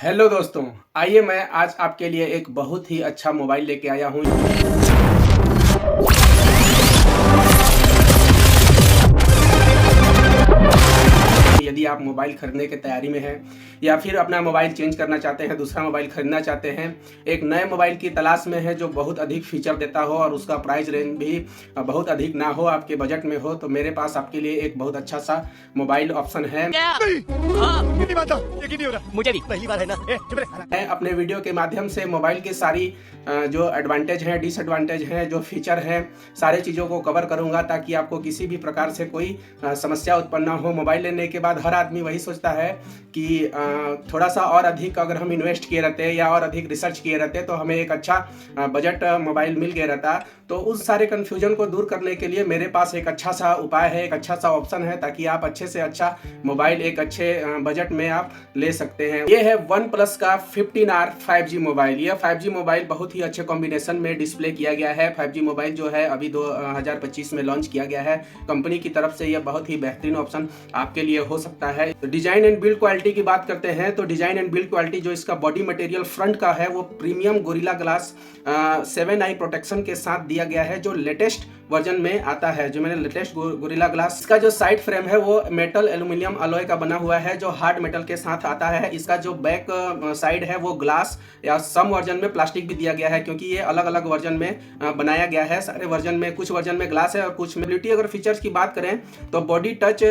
Hello दोस्तों, आइए मैं आज आपके लिए एक बहुत ही अच्छा मोबाइल लेके आया हूँ। यदि आप मोबाइल खरीदने की तैयारी में हैं या फिर अपना मोबाइल चेंज करना चाहते हैं, दूसरा मोबाइल खरीदना चाहते हैं, एक नए मोबाइल की तलाश में है जो बहुत अधिक फीचर देता हो और उसका प्राइस रेंज भी बहुत अधिक ना हो, आपके बजट में हो, तो मेरे पास आपके लिए एक बहुत अच्छा सा मोबाइल ऑप्शन है। यकीन नहीं हो रहा, मुझे भी पहली बार है ना। चुप रहे। मैं अपने वीडियो के माध्यम से मोबाइल की सारी जो एडवांटेज हैं, डिसएडवांटेज हैं, जो फीचर हैं, सारे चीज़ों को कवर करूंगा ताकि आपको किसी भी प्रकार से कोई समस्या उत्पन्न ना हो। मोबाइल लेने के बाद हर आदमी वही सोचता है कि थोड़ा सा और अधिक अगर हम इन्वेस्ट किए रहते या और अधिक रिसर्च किए रहते तो हमें एक अच्छा बजट मोबाइल मिल गया रहता। तो उस सारे कन्फ्यूजन को दूर करने के लिए मेरे पास एक अच्छा सा उपाय है, एक अच्छा सा ऑप्शन है ताकि आप अच्छे से अच्छा मोबाइल एक अच्छे बजट में आप ले सकते हैं। ये है वन प्लस का 15R 5G मोबाइल। यह 5G मोबाइल बहुत ही अच्छे कॉम्बिनेशन में डिस्प्ले किया गया है। 5G मोबाइल जो है अभी 2025 में लॉन्च किया गया है कंपनी की तरफ से। यह बहुत ही बेहतरीन ऑप्शन आपके लिए हो सकता है। तो डिजाइन एंड बिल्ड क्वालिटी की बात करते हैं तो डिजाइन एंड बिल्ड क्वालिटी जो इसका बॉडी मटेरियल फ्रंट का है वो प्रीमियम गोरिल्ला ग्लास 7 आई प्रोटेक्शन के साथ दिया गया है जो लेटेस्ट वर्जन में आता है। जो मैंने लेटेस्ट गोरिल्ला ग्लास, इसका जो साइड फ्रेम है वो मेटल एल्यूमिनियम अलॉय का बना हुआ है जो हार्ड मेटल के साथ आता है। इसका जो बैक साइड है वो ग्लास या सम वर्जन में प्लास्टिक भी दिया गया है क्योंकि ये अलग अलग वर्जन में बनाया गया है। सारे वर्जन में, कुछ वर्जन में ग्लास है और कुछ मोबिलिटी। अगर फीचर्स की बात करें तो बॉडी टच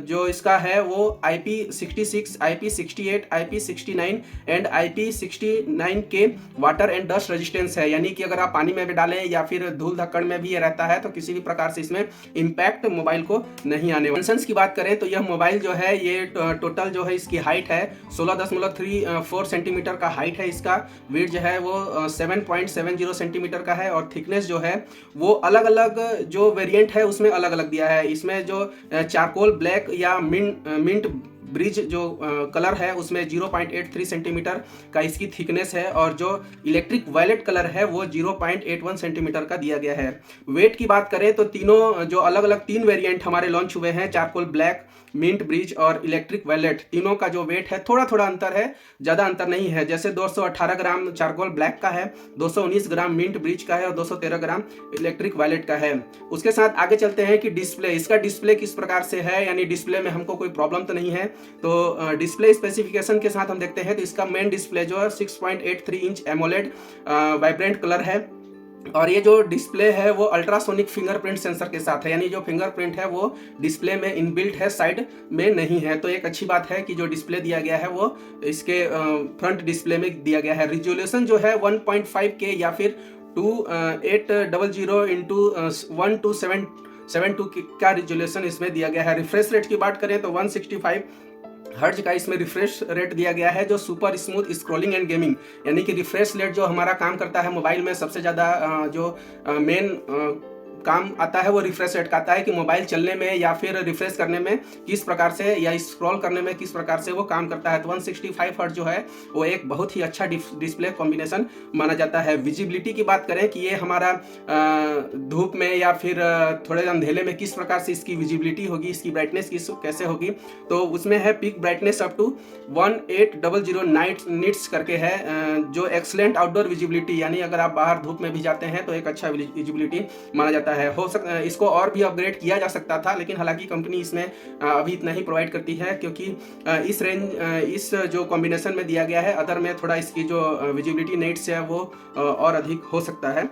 जो इसका है वो IP66, IP68, IP69 and IP69 के वाटर एंड डस्ट रेजिस्टेंस है, यानी कि अगर आप पानी में भी डालें या फिर धूल धक्कड़ में भी ये रहता है तो किसी भी प्रकार से इसमें इम्पैक्ट मोबाइल को नहीं आने। डायमेंशंस की बात करें तो यह मोबाइल जो है ये टोटल जो है इसकी हाइट है 16.34 सेंटीमीटर का हाइट है। इसका वेट जो है वो 7.70 सेंटीमीटर का है और थिकनेस जो है वो अलग अलग जो वेरिएंट है उसमें अलग अलग दिया है। इसमें जो चारकोल ब्लैक या मिंट ब्रिज जो कलर है उसमें 0.83 सेंटीमीटर का इसकी थिकनेस है और जो इलेक्ट्रिक वायलेट कलर है वो 0.81 सेंटीमीटर का दिया गया है। वेट की बात करें तो तीनों जो अलग अलग 3 वेरिएंट हमारे लॉन्च हुए हैं, चारकोल ब्लैक, मिंट ब्रिज और इलेक्ट्रिक वायलेट, तीनों का जो वेट है थोड़ा थोड़ा अंतर है, ज़्यादा अंतर नहीं है। जैसे 218 ग्राम चारकोल ब्लैक का है, 219 ग्राम मिंट ब्रिज का है और 213 ग्राम इलेक्ट्रिक वायलेट का है। उसके साथ आगे चलते हैं कि डिस्प्ले, इसका डिस्प्ले किस प्रकार से है, यानी डिस्प्ले में हमको कोई प्रॉब्लम तो नहीं है। तो डिस्प्ले स्पेसिफिकेशन के साथ हम देखते हैं तो इसका मेन डिस्प्ले जो है 6.83 इंच एमोलेड वाइब्रेंट कलर है और ये जो डिस्प्ले है वो अल्ट्रासोनिक फिंगरप्रिंट सेंसर के साथ है, यानी जो फिंगरप्रिंट है वो डिस्प्ले में इनबिल्ट है, साइड में नहीं है। तो एक अच्छी बात है कि जो डिस्प्ले दिया गया है वो इसके फ्रंट डिस्प्ले में दिया गया है। रिजोल्यूशन जो है 1.5K या फिर 2800 इंटू 1272 का रिजोल्यूशन इसमें दिया गया है। रिफ्रेश रेट की बात करें तो 165 हर्ज का इसमें रिफ्रेश रेट दिया गया है जो super smooth scrolling and gaming, यानी कि रिफ्रेश रेट जो हमारा काम करता है मोबाइल में सबसे ज़्यादा जो मेन काम आता है वो रिफ्रेश रेट का आता है कि मोबाइल चलने में या फिर रिफ्रेश करने में किस प्रकार से या स्क्रॉल करने में किस प्रकार से वो काम करता है। तो 165 हर्ट्ज जो है वो एक बहुत ही अच्छा डिस्प्ले कॉम्बिनेशन माना जाता है। विजिबिलिटी की बात करें कि ये हमारा धूप में या फिर थोड़े अंधेले में किस प्रकार से इसकी विजिबिलिटी होगी, इसकी ब्राइटनेस कैसे होगी, तो उसमें है peak brightness up to 1800 nits करके है जो एक्सलेंट आउटडोर विजिबिलिटी, यानी अगर आप बाहर धूप में भी जाते हैं तो एक अच्छा विजिबिलिटी माना जाता है। हो सकता है इसको और भी अपग्रेड किया जा सकता था, लेकिन हालांकि कंपनी इसमें अभी इतना ही प्रोवाइड करती है क्योंकि इस रेंज इस जो कॉम्बिनेशन में दिया गया है अदर में थोड़ा इसकी जो विजिबिलिटी नेट्स है वो और अधिक हो सकता है।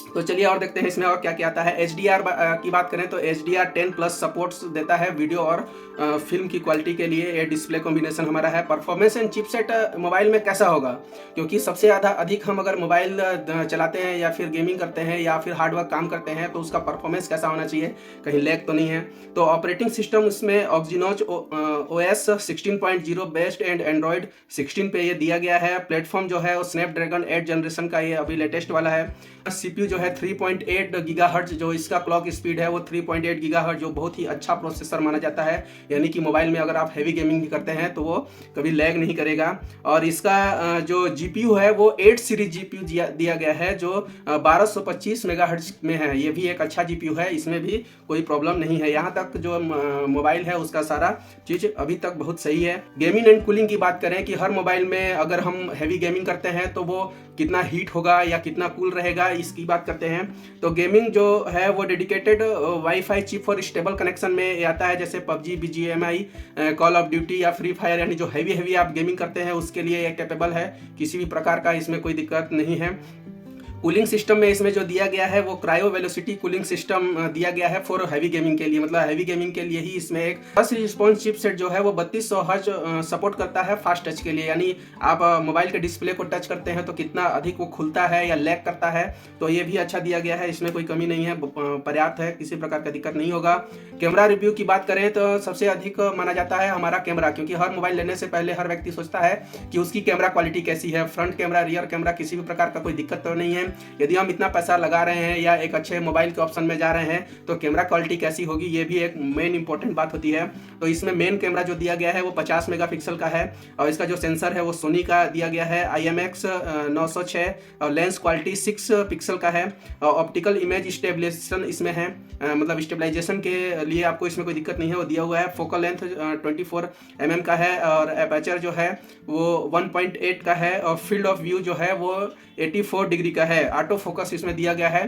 तो चलिए और देखते हैं इसमें और क्या क्या आता है। HDR की बात करें तो HDR 10+ सपोर्ट्स देता है वीडियो और फिल्म की क्वालिटी के लिए। ये डिस्प्ले कॉम्बिनेशन हमारा है। परफॉर्मेंस एंड चिपसेट मोबाइल में कैसा होगा, क्योंकि सबसे ज़्यादा अधिक हम अगर मोबाइल चलाते हैं या फिर गेमिंग करते हैं या फिर हार्डवर्क काम करते हैं तो उसका परफॉर्मेंस कैसा होना चाहिए, कहीं लैग तो नहीं है। तो ऑपरेटिंग सिस्टम इसमें ऑक्सीनोज OS 16.0 बेस्ड एंड एंड्रॉयड 16 पे ये दिया गया है। प्लेटफॉर्म जो है वो स्नैपड्रैगन 8 जनरेशन का ये अभी लेटेस्ट वाला है। CPU जो है है 3.8 गीगाहर्ट्ज, जो इसका क्लॉक स्पीड है वो 3.8 गीगाहर्ट्ज, जो बहुत ही अच्छा प्रोसेसर माना जाता है। यानी कि मोबाइल में अगर आप हैवी गेमिंग भी करते हैं तो वो कभी लैग नहीं करेगा। और इसका जो GPU है वो 8 सीरीज GPU दिया गया है, जो 1225 मेगाहर्ट्ज में है। ये भी एक अच्छा GPU है, इसमें भी कोई प्रॉब्लम नहीं है। यहाँ तक जो मोबाइल है उसका सारा चीज़ अभी तक बहुत सही है। गेमिंग एंड कूलिंग की बात करें कि हर मोबाइल में अगर हम हैवी गेमिंग करते हैं तो वो कितना हीट होगा या कितना कूल रहेगा, इसकी बात करते हैं। तो गेमिंग जो है वो dedicated wifi chip for stable connection में आता है, जैसे PUBG, BGMI, call of duty या फ्री फायर, यानी जो हैवी आप गेमिंग करते हैं उसके लिए ये कैपेबल है। किसी भी प्रकार का इसमें कोई दिक्कत नहीं है। कूलिंग सिस्टम में इसमें जो दिया गया है वो क्रायो वेलोसिटी कूलिंग सिस्टम दिया गया है फॉर हैवी गेमिंग के लिए, मतलब हैवी गेमिंग के लिए ही इसमें एक फास्ट रिस्पॉन्स चिपसेट जो है वो 3200 हर्ट्ज सपोर्ट करता है फास्ट टच के लिए। यानी आप मोबाइल के डिस्प्ले को टच करते हैं तो कितना अधिक वो खुलता है या लैग करता है, तो ये भी अच्छा दिया गया है, इसमें कोई कमी नहीं है, पर्याप्त है, किसी प्रकार का दिक्कत नहीं होगा। कैमरा रिव्यू की बात करें तो सबसे अधिक माना जाता है हमारा कैमरा, क्योंकि हर मोबाइल लेने से पहले हर व्यक्ति सोचता है कि उसकी कैमरा क्वालिटी कैसी है, फ्रंट कैमरा, रियर कैमरा, किसी भी प्रकार का कोई दिक्कत तो नहीं है। यदि हम इतना पैसा लगा रहे हैं या एक अच्छे मोबाइल के ऑप्शन में जा रहे हैं तो कैमरा क्वालिटी कैसी होगी, ये भी एक मेन इंपॉर्टेंट बात होती है। तो इसमें मेन कैमरा जो दिया गया है वो 50 मेगापिक्सल का है, और इसका जो सेंसर है वो सोनी का दिया गया है IMX 906, और लेंस क्वालिटी 6 पिक्सल का है, और ऑप्टिकल इमेज स्टेबलाइजेशन इसमें है, मतलब स्टेबलाइजेशन के लिए आपको इसमें कोई दिक्कत नहीं है, वो दिया हुआ है। फोकल लेंथ 24 mm का है, और एपर्चर जो है वो 1.8 का है, और फील्ड ऑफ व्यू जो है वो 84 डिग्री का है। ऑटो फोकस इसमें दिया गया है,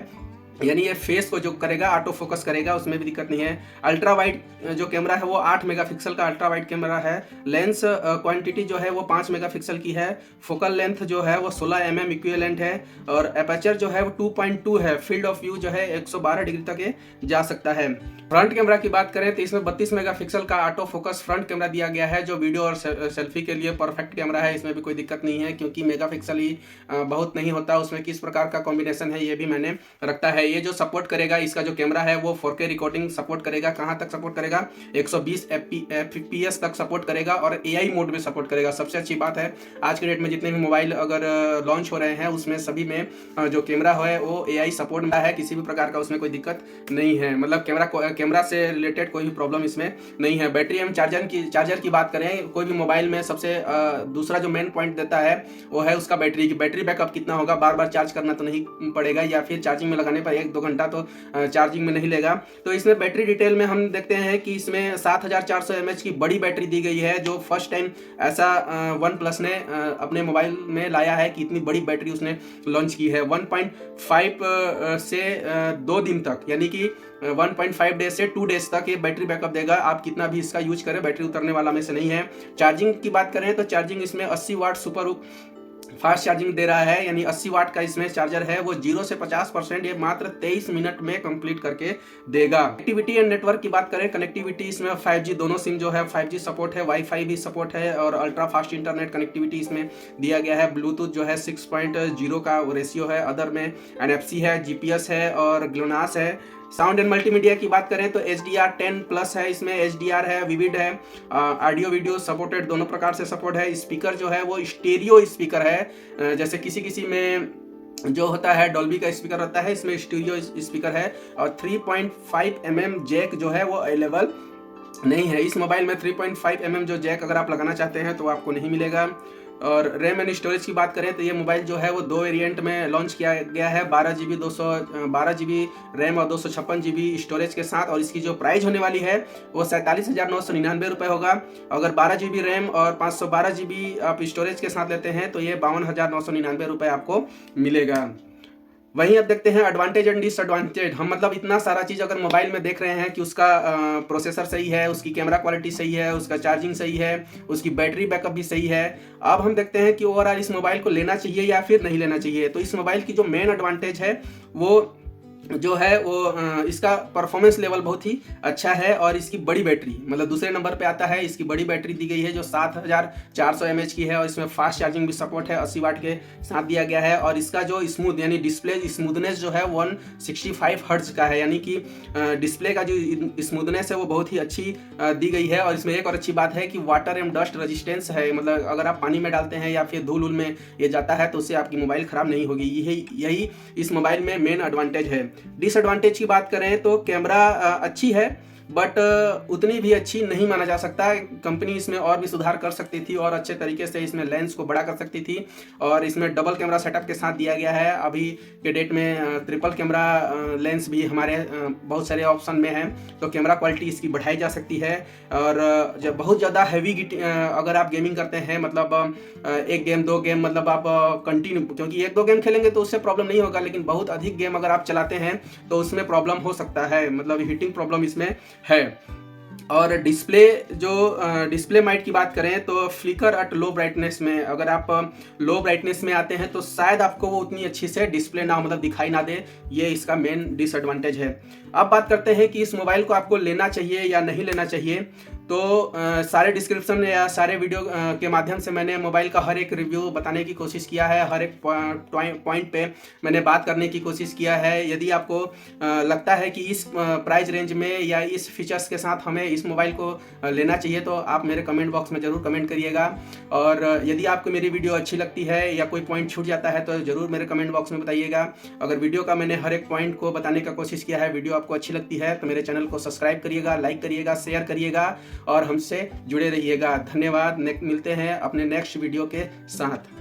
यानी ये फेस को जो करेगा ऑटो फोकस करेगा, उसमें भी दिक्कत नहीं है। अल्ट्रा वाइड जो कैमरा है वो 8 मेगापिक्सल का अल्ट्रा वाइड कैमरा है। लेंस क्वांटिटी जो है वो 5 मेगापिक्सल की है। फोकल लेंथ जो है वो 16 mm इक्विवेलेंट है, और एपर्चर जो है वो 2.2 है। फील्ड ऑफ व्यू जो है 112 डिग्री तक ये जा सकता है। फ्रंट कैमरा की बात करें तो इसमें 32 मेगापिक्सल का ऑटो फोकस फ्रंट कैमरा दिया गया है, जो वीडियो और सेल्फी के लिए परफेक्ट कैमरा है। इसमें भी कोई दिक्कत नहीं है, क्योंकि मेगापिक्सल ही बहुत नहीं होता, उसमें किस प्रकार का कॉम्बिनेशन है ये भी मैंने रखता है। ये जो सपोर्ट करेगा, इसका जो कैमरा है वो 4K रिकॉर्डिंग सपोर्ट करेगा। कहाँ तक सपोर्ट करेगा? 120 FPS तक सपोर्ट करेगा, और AI मोड में सपोर्ट करेगा। सबसे अच्छी बात है, आज के डेट में जितने भी मोबाइल अगर लॉन्च हो रहे हैं उसमें सभी में जो कैमरा है वो AI सपोर्ट में है, किसी भी प्रकार का उसमें कोई दिक्कत नहीं है, मतलब कैमरा से रिलेटेड कोई भी प्रॉब्लम इसमें नहीं है। बैटरी एवं चार्जर की बात करें, कोई भी मोबाइल में सबसे दूसरा जो मेन पॉइंट देता है वो है उसका बैटरी बैकअप कितना होगा। बार बार चार्ज करना तो नहीं पड़ेगा, या फिर चार्जिंग में लगाने पर 1-2 घंटा तो चार्जिंग में नहीं लेगा। तो इसमें बैटरी डिटेल में हम देखते हैं कि इसमें 7400 mAh की बड़ी बैटरी दी गई है, जो फर्स्ट टाइम ऐसा OnePlus ने अपने मोबाइल में लाया है कि इतनी बड़ी बैटरी उसने लॉन्च की है। 1.5 से 2 दिन तक, यानी कि 1.5 डेज से 2 डेज तक ये बैटरी बैकअप देगा। आप कितना भी इसका यूज करें, बैटरी उतरने वाला में से नहीं है। चार्जिंग की बात करें तो चार्जिंग इसमें 80 वाट सुपर फास्ट चार्जिंग दे रहा है, यानी 80 वाट का इसमें चार्जर है। वो 0 से 50% ये मात्र 23 मिनट में कंप्लीट करके देगा। कनेक्टिविटी एंड नेटवर्क की बात करें, कनेक्टिविटी इसमें 5G दोनों सिम जो है 5G सपोर्ट है, वाईफाई भी सपोर्ट है, और अल्ट्रा फास्ट इंटरनेट कनेक्टिविटी इसमें दिया गया है। ब्लूटूथ जो है 6.0 का रेशियो है। अदर में NFC है, GPS है और GLONASS है। साउंड एंड मल्टीमीडिया की बात करें तो HDR10+ है, इसमें HDR है, विविड है, ऑडियो वीडियो सपोर्टेड, दोनों प्रकार से सपोर्ट है। स्पीकर जो है वो स्टीरियो स्पीकर है, जैसे किसी में जो होता है डॉल्बी का स्पीकर होता है, इसमें स्टीरियो स्पीकर है। और 3.5 mm जैक जो है वो अवेलेबल नहीं है इस मोबाइल में। 3.5 mm जो जैक अगर आप लगाना चाहते हैं तो आपको नहीं मिलेगा। और रैम एंड स्टोरेज की बात करें तो ये मोबाइल जो है वो 2 वेरिएंट में लॉन्च किया गया है, 12 GB रैम और 256 GB स्टोरेज के साथ। और इसकी जो प्राइस होने वाली है वो 47,999 रुपये होगा। अगर 12 GB रैम और 512 GB आप स्टोरेज के साथ लेते हैं तो ये 52,999 रुपये आपको मिलेगा। वहीं अब देखते हैं एडवांटेज एंड डिसएडवांटेज। हम मतलब इतना सारा चीज़ अगर मोबाइल में देख रहे हैं कि उसका प्रोसेसर सही है, उसकी कैमरा क्वालिटी सही है, उसका चार्जिंग सही है, उसकी बैटरी बैकअप भी सही है। अब हम देखते हैं कि ओवरऑल इस मोबाइल को लेना चाहिए या फिर नहीं लेना चाहिए। तो इस मोबाइल की जो मेन एडवांटेज है वो जो है वो इसका परफॉर्मेंस लेवल बहुत ही अच्छा है और इसकी बड़ी बैटरी मतलब दूसरे नंबर पे आता है। इसकी बड़ी बैटरी दी गई है जो 7400 mAh की है और इसमें फास्ट चार्जिंग भी सपोर्ट है, 80 वाट के साथ दिया गया है। और इसका जो स्मूथ यानी डिस्प्ले स्मूथनेस जो है 165 हर्ट्ज का है, यानी कि डिस्प्ले का जो स्मूथनेस है वो बहुत ही अच्छी दी गई है। और इसमें एक और अच्छी बात है कि वाटर एंड डस्ट रेजिस्टेंस है, मतलब अगर आप पानी में डालते हैं या फिर धूल में ये जाता है तो उससे आपकी मोबाइल ख़राब नहीं होगी। यही इस मोबाइल में मेन एडवांटेज है। डिसएडवांटेज की बात करें तो कैमरा अच्छी है बट उतनी भी अच्छी नहीं माना जा सकता। कंपनी इसमें और भी सुधार कर सकती थी और अच्छे तरीके से इसमें लेंस को बड़ा कर सकती थी। और इसमें डबल कैमरा सेटअप के साथ दिया गया है। अभी के डेट में ट्रिपल कैमरा लेंस भी हमारे बहुत सारे ऑप्शन में है, तो कैमरा क्वालिटी इसकी बढ़ाई जा सकती है। और जब बहुत ज़्यादा हैवी अगर आप गेमिंग करते हैं, मतलब एक गेम दो गेम मतलब आप कंटिन्यू, क्योंकि एक दो गेम खेलेंगे तो उससे प्रॉब्लम नहीं होगा, लेकिन बहुत अधिक गेम अगर आप चलाते हैं तो उसमें प्रॉब्लम हो सकता है, मतलब हीटिंग प्रॉब्लम इसमें है। और डिस्प्ले माइट की बात करें तो फ्लिकर एट लो ब्राइटनेस में, अगर आप लो ब्राइटनेस में आते हैं तो शायद आपको वो उतनी अच्छी से डिस्प्ले ना मतलब दिखाई ना दे, ये इसका मेन डिसएडवांटेज है। अब बात करते हैं कि इस मोबाइल को आपको लेना चाहिए या नहीं लेना चाहिए। तो सारे डिस्क्रिप्शन या सारे वीडियो के माध्यम से मैंने मोबाइल का हर एक रिव्यू बताने की कोशिश किया है, हर एक पॉइंट पे मैंने बात करने की कोशिश किया है। यदि आपको लगता है कि इस प्राइस रेंज में या इस फीचर्स के साथ हमें इस मोबाइल को लेना चाहिए तो आप मेरे कमेंट बॉक्स में ज़रूर कमेंट करिएगा। और यदि आपको मेरी वीडियो अच्छी लगती है या कोई पॉइंट छूट जाता है तो ज़रूर मेरे कमेंट बॉक्स में बताइएगा। अगर वीडियो का मैंने हर एक पॉइंट को बताने का कोशिश किया है, वीडियो आपको अच्छी लगती है तो मेरे चैनल को सब्सक्राइब करिएगा, लाइक करिएगा, शेयर करिएगा और हमसे जुड़े रहिएगा। धन्यवाद। मिलते हैं अपने नेक्स्ट वीडियो के साथ।